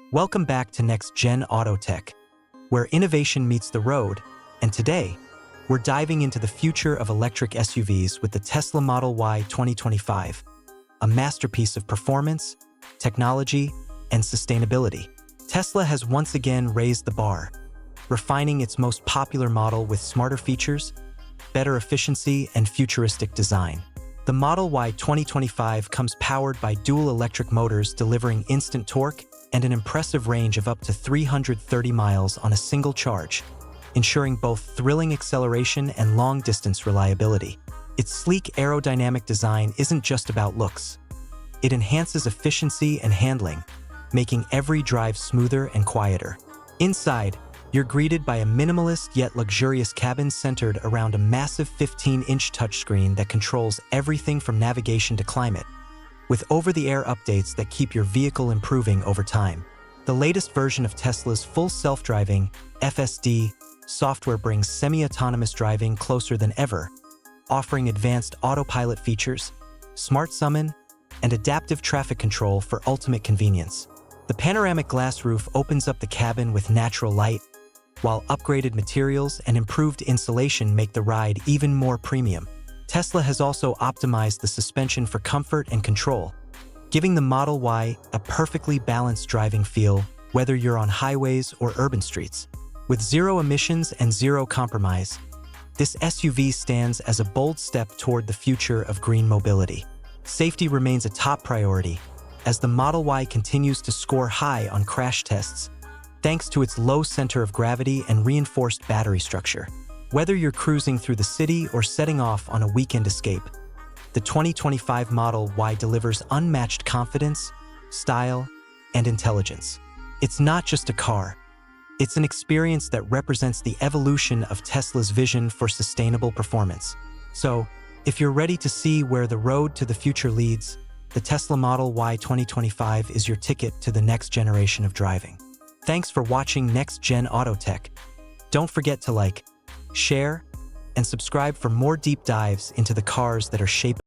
Welcome back to Next Gen Auto Tech, where innovation meets the road, and today, we're diving into the future of electric SUVs with the Tesla Model Y 2025, a masterpiece of performance, technology, and sustainability. Tesla has once again raised the bar, refining its most popular model with smarter features, better efficiency, and futuristic design. The Model Y 2025 comes powered by dual electric motors delivering instant torque and an impressive range of up to 330 miles on a single charge, ensuring both thrilling acceleration and long-distance reliability. Its sleek aerodynamic design isn't just about looks. It enhances efficiency and handling, making every drive smoother and quieter. Inside, you're greeted by a minimalist yet luxurious cabin centered around a massive 15-inch touchscreen that controls everything from navigation to climate, with over-the-air updates that keep your vehicle improving over time. The latest version of Tesla's full self-driving, FSD, software brings semi-autonomous driving closer than ever, offering advanced autopilot features, smart summon, and adaptive traffic control for ultimate convenience. The panoramic glass roof opens up the cabin with natural light, while upgraded materials and improved insulation make the ride even more premium. Tesla has also optimized the suspension for comfort and control, giving the Model Y a perfectly balanced driving feel, whether you're on highways or urban streets. With zero emissions and zero compromise, this SUV stands as a bold step toward the future of green mobility. Safety remains a top priority, as the Model Y continues to score high on crash tests, thanks to its low center of gravity and reinforced battery structure. Whether you're cruising through the city or setting off on a weekend escape, the 2025 Model Y delivers unmatched confidence, style, and intelligence. It's not just a car. It's an experience that represents the evolution of Tesla's vision for sustainable performance. So, if you're ready to see where the road to the future leads, the Tesla Model Y 2025 is your ticket to the next generation of driving. Thanks for watching Next Gen Auto Tech. Don't forget to like, share, and subscribe for more deep dives into the cars that are shaping